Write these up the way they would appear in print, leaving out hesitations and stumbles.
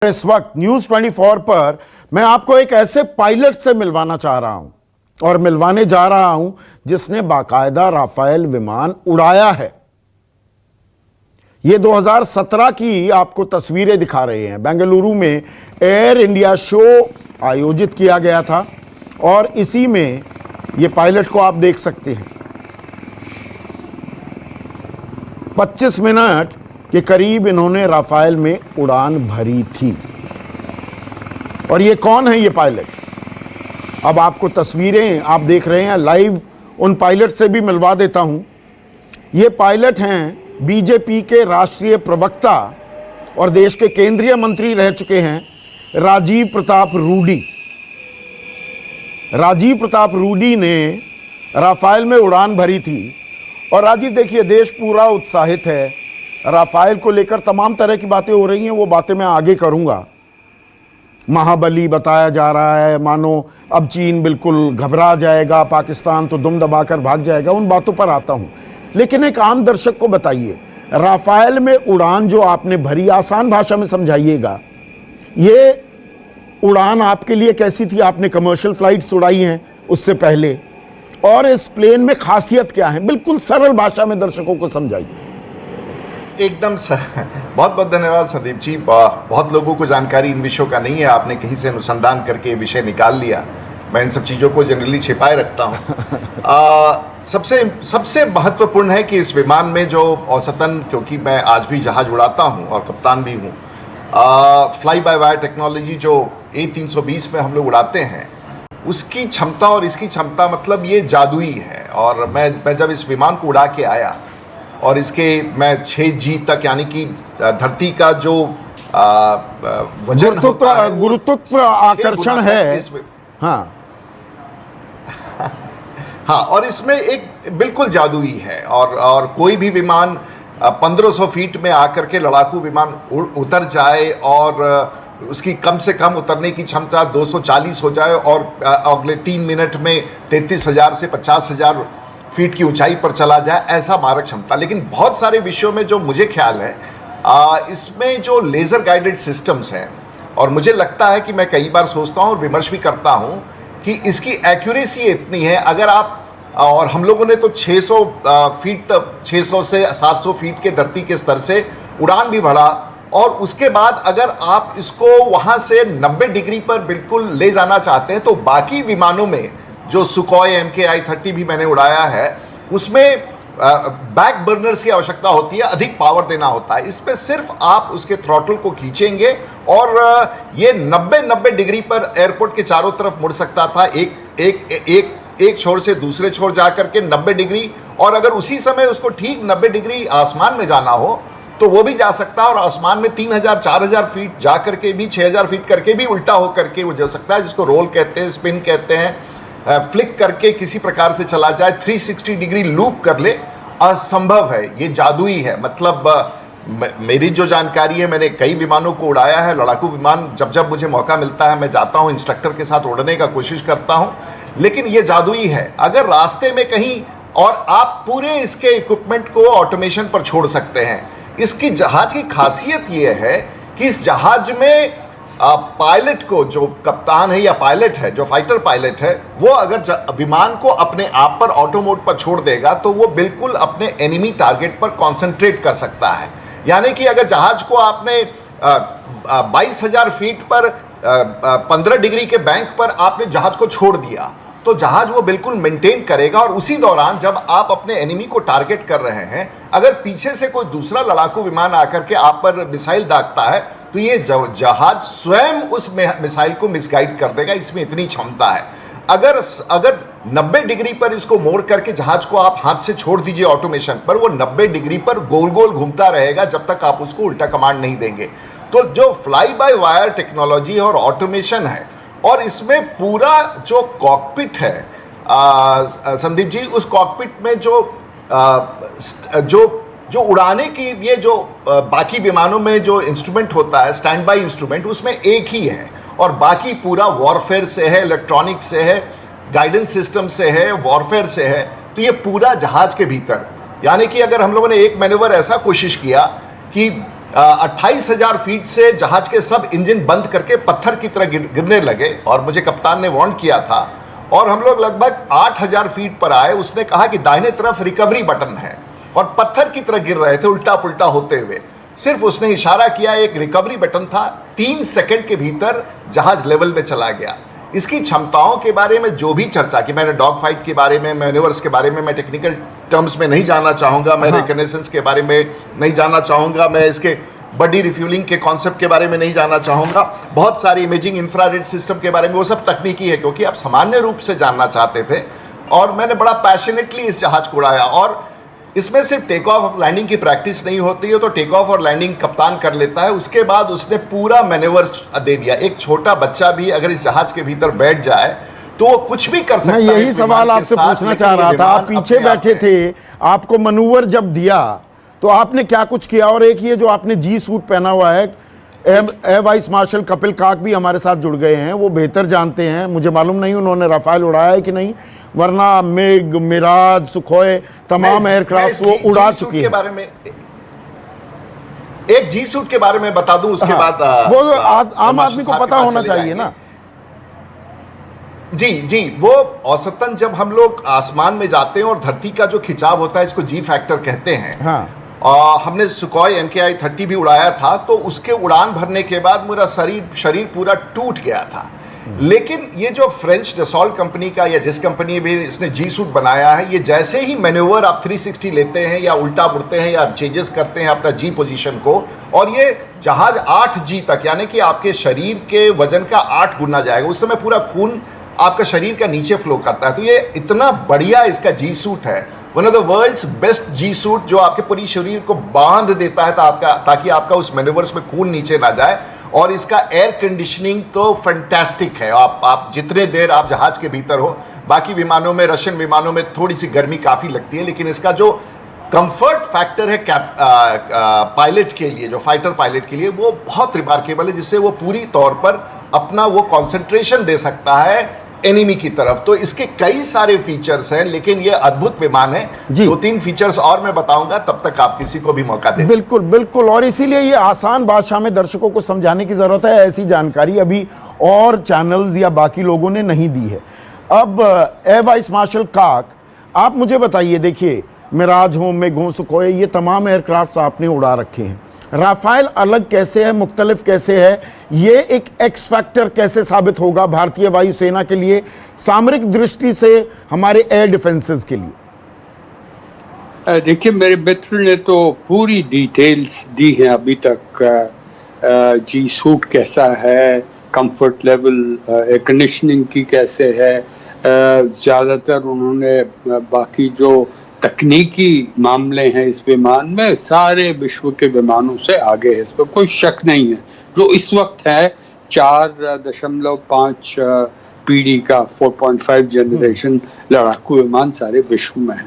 इस वक्त न्यूज 24 पर मैं आपको एक ऐसे पायलट से मिलवाना चाह रहा हूं और मिलवाने जा रहा हूं जिसने बाकायदा राफेल विमान उड़ाया है। ये 2017 की आपको तस्वीरें दिखा रहे हैं। बेंगलुरु में एयर इंडिया शो आयोजित किया गया था और इसी में ये पायलट को आप देख सकते हैं। 25 मिनट के करीब इन्होंने राफेल में उड़ान भरी थी। और ये कौन है ये पायलट? अब आपको तस्वीरें आप देख रहे हैं, लाइव उन पायलट से भी मिलवा देता हूं। ये पायलट हैं बीजेपी के राष्ट्रीय प्रवक्ता और देश के केंद्रीय मंत्री रह चुके हैं राजीव प्रताप रूडी। राजीव प्रताप रूडी ने राफेल में उड़ान भरी थी। और राजीव देखिए, देश पूरा उत्साहित है। राफेल को लेकर तमाम तरह की बातें हो रही हैं, वो बातें मैं आगे करूंगा। महाबली बताया जा रहा है, मानो अब चीन बिल्कुल घबरा जाएगा, पाकिस्तान तो दुम दबाकर भाग जाएगा। उन बातों पर आता हूं, लेकिन एक आम दर्शक को बताइए, राफेल में उड़ान जो आपने भरी, आसान भाषा में समझाइएगा, ये उड़ान आपके लिए कैसी थी? आपने कमर्शियल फ्लाइट्स उड़ाई हैं उससे पहले, और इस प्लेन में खासियत क्या है? बिल्कुल सरल भाषा में दर्शकों को समझाइए। एकदम बहुत बहुत धन्यवाद संदीप जी। बहुत लोगों को जानकारी इन विषयों का नहीं है। आपने कहीं से अनुसंधान करके विषय निकाल लिया। मैं इन सब चीज़ों को जनरली छिपाए रखता हूँ। सबसे महत्वपूर्ण है कि इस विमान में जो औसतन, क्योंकि मैं आज भी जहाज उड़ाता हूँ और कप्तान भी हूँ, फ्लाई बाय वायर टेक्नोलॉजी जो A320 में हम लोग उड़ाते हैं, उसकी क्षमता और इसकी क्षमता मतलब ये जादुई है। और मैं जब इस विमान को उड़ा के आया और इसके मैं 6G तक, यानी कि धरती का जो वजन गुरुत्व आकर्षण है, हाँ हाँ, और इसमें एक बिल्कुल जादुई है। और कोई भी विमान 1500 फीट में आकर के लड़ाकू विमान उतर जाए और उसकी कम से कम उतरने की क्षमता 240 हो जाए और अगले 3 मिनट में 33,000 से 50,000 फीट की ऊंचाई पर चला जाए, ऐसा मारक क्षमता। लेकिन बहुत सारे विषयों में जो मुझे ख्याल है, इसमें जो लेज़र गाइडेड सिस्टम्स हैं, और मुझे लगता है कि मैं कई बार सोचता हूँ और विमर्श भी करता हूँ कि इसकी एक्यूरेसी इतनी है। अगर आप, और हम लोगों ने तो 600 फीट, 600 से 700 फीट के धरती के स्तर से उड़ान भी भरा, और उसके बाद अगर आप इसको वहाँ से 90 डिग्री पर बिल्कुल ले जाना चाहते हैं, तो बाकी विमानों में जो सुखोई MKI-30 भी मैंने उड़ाया है, उसमें बैक बर्नर्स की आवश्यकता होती है, अधिक पावर देना होता है। इसमें सिर्फ आप उसके थ्रॉटल को खींचेंगे और ये 90 डिग्री पर एयरपोर्ट के चारों तरफ मुड़ सकता था, एक छोर से दूसरे छोर जाकर के 90 डिग्री। और अगर उसी समय उसको ठीक 90 डिग्री आसमान में जाना हो तो वो भी जा सकता है, और आसमान में 3000-4000 फीट जा करके भी, 6000 फीट करके भी उल्टा होकर के वो जा सकता है, जिसको रोल कहते हैं, स्पिन कहते हैं, फ्लिक करके किसी प्रकार से चला जाए, 360 डिग्री लूप कर ले। असंभव है, ये जादुई है। मतलब मेरी जो जानकारी है, मैंने कई विमानों को उड़ाया है, लड़ाकू विमान। जब मुझे मौका मिलता है मैं जाता हूँ, इंस्ट्रक्टर के साथ उड़ने का कोशिश करता हूँ, लेकिन ये जादुई है। अगर रास्ते में कहीं, और आप पूरे इसके इक्विपमेंट को ऑटोमेशन पर छोड़ सकते हैं। इसकी जहाज की खासियत ये है कि इस जहाज में पायलट को, जो कप्तान है या पायलट है, जो फाइटर पायलट है, वो अगर विमान को अपने आप पर ऑटो मोड पर छोड़ देगा तो वो बिल्कुल अपने एनिमी टारगेट पर कंसंट्रेट कर सकता है। यानी कि अगर जहाज को आपने 22,000 फीट पर 15 डिग्री के बैंक पर आपने जहाज को छोड़ दिया, तो जहाज वो बिल्कुल मेंटेन करेगा। और उसी दौरान जब आप अपने एनिमी को टारगेट कर रहे हैं, अगर पीछे से कोई दूसरा लड़ाकू विमान आकर के आप पर मिसाइल दागता है, तो ये जहाज स्वयं उस मिसाइल को मिसगाइड कर देगा। इसमें इतनी क्षमता है। अगर 90 डिग्री पर इसको मोड़ करके जहाज को आप हाथ से छोड़ दीजिए ऑटोमेशन पर, वो 90 डिग्री पर गोल गोल घूमता रहेगा जब तक आप उसको उल्टा कमांड नहीं देंगे। तो जो फ्लाई बाय वायर टेक्नोलॉजी और ऑटोमेशन है, और इसमें पूरा जो कॉकपिट है संदीप जी, उस कॉकपिट में जो उड़ाने की, ये जो बाकी विमानों में जो इंस्ट्रूमेंट होता है, स्टैंड बाई इंस्ट्रूमेंट, उसमें एक ही है, और बाकी पूरा वॉरफेयर से है, इलेक्ट्रॉनिक से है, गाइडेंस सिस्टम से है, वॉरफेयर से है। तो ये पूरा जहाज के भीतर, यानी कि अगर हम लोगों ने एक मैन्यूवर ऐसा कोशिश किया कि 28,000 फीट से जहाज के सब इंजन बंद करके पत्थर की तरह गिरने लगे और मुझे कप्तान ने वार्न किया था और हम लोग लगभग 8,000 फीट पर आए। उसने कहा कि दाहिने तरफ रिकवरी बटन है और पत्थर की तरह गिर रहे थे उल्टा पुल्टा होते हुए। सिर्फ उसने इशारा किया, एक रिकवरी बटन था, 3 सेकंड के भीतर जहाज लेवल में चला गया। इसकी क्षमताओं के बारे में जो भी चर्चा की, मैंने डॉग फाइट के बारे में, मैन्यूवर्स के बारे में, मैं टेक्निकल टर्म्स में नहीं जाना चाहूंगा, मैं रिकनेसेंस के बारे में नहीं जाना चाहूंगा, मैं इसके बॉडी रिफ्यूलिंग के कॉन्सेप्ट के बारे में नहीं जाना चाहूंगा, बहुत सारी इमेजिंग इंफ्रारेड सिस्टम के बारे में, वो सब तकनीकी है क्योंकि आप सामान्य रूप से जानना चाहते थे। और मैंने बड़ा पैशनेटली इस जहाज को उड़ाया और इसमें सिर्फ टेक ऑफ और लैंडिंग की प्रैक्टिस नहीं होती है, तो टेक ऑफ और लैंडिंग कप्तान कर लेता है, उसके बाद उसने पूरा मैनेवर्स दे दिया। एक छोटा बच्चा भी अगर इस जहाज के भीतर बैठ जाए तो वो कुछ भी कर सकता है। यही सवाल आपसे पूछना चाह रहा था, आप पीछे बैठे थे, आपको मनूवर जब दिया तो आपने क्या कुछ किया? और एक ये जो आपने जी सूट पहना हुआ है, एयर वाइस मार्शल कपिल काक भी हमारे साथ जुड़ गए हैं, वो बेहतर जानते हैं, मुझे मालूम नहीं उन्होंने राफेल उड़ाया है कि नहीं, वरना मिग, मिराज, सुखोई तमाम एयरक्राफ्ट वो उड़ा चुकी है। बारे में एक जी सूट के बारे में बता दूं, उसके बाद वो आम आदमी को पता होना चाहिए ना। जी, वो औसतन जब हम लोग आसमान में जाते हैं और धरती का जो खिंचाव होता है, इसको जी फैक्टर कहते हैं। हाँ। हमने सुखोई MKI-30 भी उड़ाया था, तो उसके उड़ान भरने के बाद मेरा शरीर पूरा टूट गया था। लेकिन ये जो फ्रेंच डसॉल्ट कंपनी का या जिस कंपनी भी इसने जी सूट बनाया है, ये जैसे ही मैन्यूवर आप 360 लेते हैं या उल्टा मुड़ते हैं या चेंजेस करते हैं अपना जी पोजीशन को, और ये जहाज 8G तक, यानी कि आपके शरीर के वजन का 8 गुना जाएगा, उस समय पूरा खून आपका शरीर का नीचे फ्लो करता है। तो ये इतना बढ़िया इसका जी सूट है, one of the world's best G suit, जो आपके पूरी शरीर को बांध देता है ताकि आपका उस मैन्यूवर्स में खून नीचे ना जाए। और इसका एयर कंडीशनिंग तो फैंटास्टिक है। आप जितने देर आप जहाज के भीतर हो, बाकी विमानों में, रशियन विमानों में थोड़ी सी गर्मी काफी लगती है, लेकिन इसका जो कंफर्ट फैक्टर है पायलट के लिए, जो फाइटर पायलट के लिए, वो बहुत रिमार्केबल है, जिससे वो पूरी तौर पर अपना वो कंसंट्रेशन दे सकता है एनिमी की तरफ। तो इसके कई सारे फीचर्स हैं, लेकिन ये अद्भुत विमान है। 2-3 फीचर्स और मैं बताऊंगा, तब तक आप किसी को भी मौका दें। बिल्कुल बिल्कुल, और इसीलिए ये आसान भाषा में दर्शकों को समझाने की जरूरत है। ऐसी जानकारी अभी और चैनल्स या बाकी लोगों ने नहीं दी है। अब एयर वाइस मार्शल काक, आप मुझे बताइए, देखिए मिराज हो, मिग हो, सुखोई, ये तमाम एयरक्राफ्ट आपने उड़ा रखे हैं। राफेल अलग कैसे है, मुख्तलिफ कैसे है, ये एक एक्स फैक्टर कैसे साबित होगा भारतीय वायुसेना के लिए, सामरिक दृष्टि से हमारे एयर डिफेंसेस के लिए? देखिए, मेरे मित्र ने तो पूरी डिटेल्स दी हैं अभी तक। जी सूट कैसा है, कंफर्ट लेवल, एयर कंडीशनिंग की कैसे है, ज़्यादातर उन्होंने बाकी जो तकनीकी मामले हैं इस विमान में, सारे विश्व के विमानों से आगे है, इस पर कोई शक नहीं है। जो इस वक्त है 4.5 पीढ़ी का 4.5 जनरेशन लड़ाकू विमान सारे विश्व में है।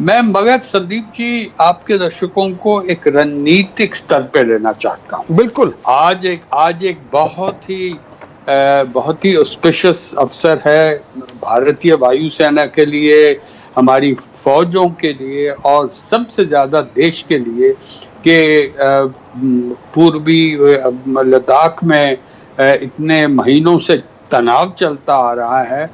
मैं मगर संदीप जी आपके दर्शकों को एक रणनीतिक स्तर पे लेना चाहता हूँ। बिल्कुल। आज एक बहुत ही ऑस्पिशियस अवसर है भारतीय वायुसेना के लिए, हमारी फौजों के लिए और सबसे ज्यादा देश के लिए कि पूर्वी लद्दाख में इतने महीनों से तनाव चलता आ रहा है।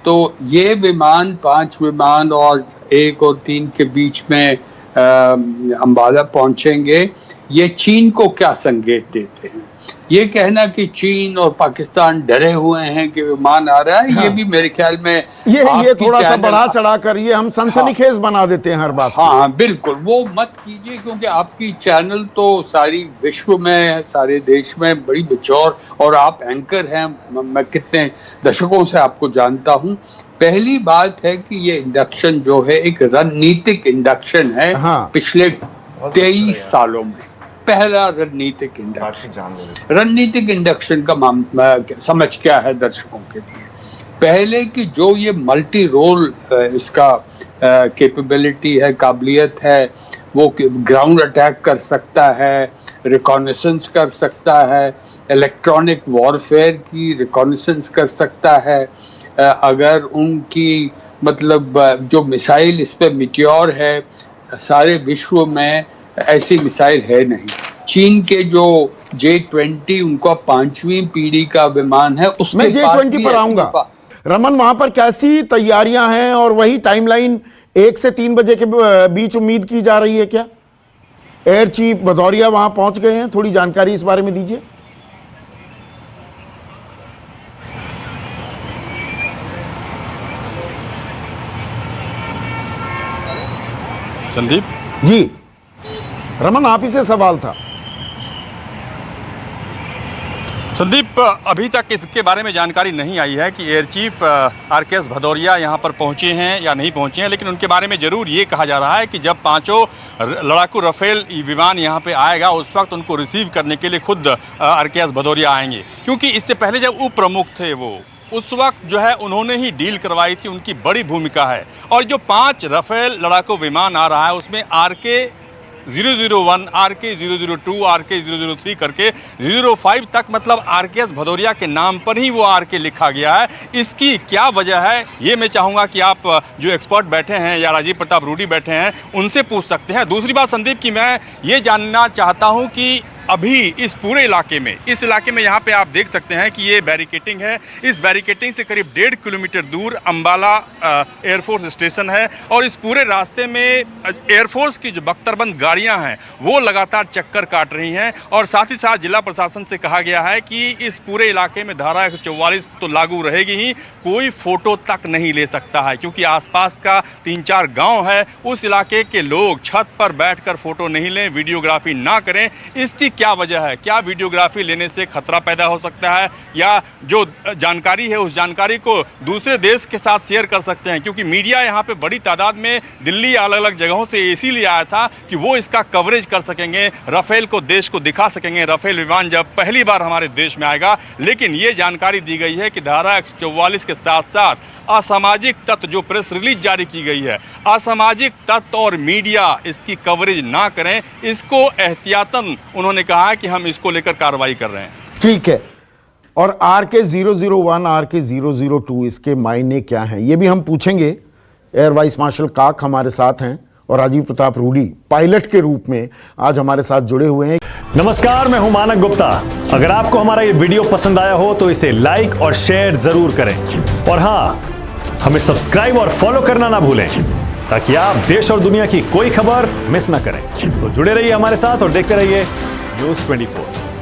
तो ये विमान, 5 विमान और 1 और 3 के बीच में अंबाला पहुंचेंगे, ये चीन को क्या संकेत देते हैं? ये कहना कि चीन और पाकिस्तान डरे हुए हैं कि विमान आ रहा है, हाँ। ये भी मेरे ख्याल में ये थोड़ा सा बढ़ा चढ़ा कर ये हम सनसनीखेज बना देते हैं हर बात। हाँ, बिल्कुल वो मत कीजिए, क्योंकि आपकी चैनल तो सारी विश्व में, सारे देश में बड़ी बिचौर, और आप एंकर हैं, मैं कितने दशकों से आपको जानता हूँ। पहली बात है कि ये इंडक्शन जो है एक रणनीतिक इंडक्शन है, हाँ। पिछले 23 सालों में पहला रणनीतिक इंडक्शन का समझ क्या है दर्शकों के लिए? पहले की जो ये मल्टी रोल इसका कैपेबिलिटी है, काबिलियत है, वो ग्राउंड अटैक कर सकता है, रिकॉनेसेंस कर सकता है, इलेक्ट्रॉनिक वॉरफेयर की रिकॉनेसेंस कर सकता है। अगर उनकी मतलब जो मिसाइल इस पे मिट्योर है, सारे विश्व में ऐसी मिसाइल है नहीं। चीन के जो J-20 उनका 5वीं पीढ़ी का विमान है, उसके मैं पास J-20 भी पर आऊंगा। रमन, वहां पर कैसी तैयारियां हैं और वही टाइमलाइन 1 से 3 बजे के बीच उम्मीद की जा रही है क्या? एयर चीफ भदौरिया वहां पहुंच गए हैं, थोड़ी जानकारी इस बारे में दीजिए। संदीप जी रमन, आप ही से सवाल था। संदीप, अभी तक इसके बारे में जानकारी नहीं आई है कि एयर चीफ RKS भदौरिया यहाँ पर पहुँचे हैं या नहीं पहुँचे हैं, लेकिन उनके बारे में ज़रूर ये कहा जा रहा है कि जब 5 लड़ाकू राफेल विमान यहाँ पे आएगा उस वक्त उनको रिसीव करने के लिए खुद RKS भदौरिया आएंगे, क्योंकि इससे पहले जब उप प्रमुख थे वो उस वक्त जो है उन्होंने ही डील करवाई थी, उनकी बड़ी भूमिका है। और जो 5 राफेल लड़ाकू विमान आ रहा है उसमें RK-001, RK-002, RK-003 करके 005 तक, मतलब RKS भदौरिया के नाम पर ही वो RK लिखा गया है। इसकी क्या वजह है ये मैं चाहूँगा कि आप जो एक्सपर्ट बैठे हैं या राजीव प्रताप रूडी बैठे हैं उनसे पूछ सकते हैं। दूसरी बात संदीप की मैं ये जानना चाहता हूँ कि अभी इस पूरे इलाके में यहाँ पे आप देख सकते हैं कि ये बैरिकेटिंग है। इस बैरिकेटिंग से करीब 1.5 किलोमीटर दूर अंबाला एयरफोर्स स्टेशन है और इस पूरे रास्ते में एयरफोर्स की जो बख्तरबंद गाड़ियां हैं वो लगातार चक्कर काट रही हैं। और साथ ही साथ जिला प्रशासन से कहा गया है कि इस पूरे इलाके में धारा 144 तो लागू रहेगी ही, कोई फ़ोटो तक नहीं ले सकता है, क्योंकि आसपास का 3-4 गाँव है, उस इलाके के लोग छत पर बैठकर फ़ोटो नहीं लें, वीडियोग्राफी ना करें। इसकी क्या वजह है? क्या वीडियोग्राफी लेने से खतरा पैदा हो सकता है, या जो जानकारी है उस जानकारी को दूसरे देश के साथ शेयर कर सकते हैं? क्योंकि मीडिया यहाँ पे बड़ी तादाद में दिल्ली अलग अलग जगहों से इसीलिए आया था कि वो इसका कवरेज कर सकेंगे, राफेल को देश को दिखा सकेंगे, राफेल विमान जब पहली बार हमारे देश में आएगा। लेकिन ये जानकारी दी गई है कि धारा 144 के साथ साथ असामाजिक तत्व, जो प्रेस रिलीज जारी की गई है, असामाजिक तत्व और मीडिया इसकी कवरेज ना करें, इसको एहतियातन उन्होंने कहा है कि हम इसको लेकर कार्रवाई कर रहे हैं। ठीक है। और RK-001, RK-002 इसके मायने क्या हैं ये भी हम पूछेंगे। एयर वाइस मार्शल काक हमारे साथ हैं और राजीव प्रताप रूडी पायलट के रूप में आज हमारे साथ जुड़े हुए हैं। नमस्कार, मैं हूं मानक गुप्ता। अगर आपको हमारा ये वीडियो पसंद आया हो तो इसे लाइक और शेयर जरूर करें, और हां, हमें सब्सक्राइब और फॉलो करना ना भूलें ताकि आप देश और दुनिया की कोई खबर मिस ना करें। तो जुड़े रहिए हमारे साथ और देखते रहिए News 24।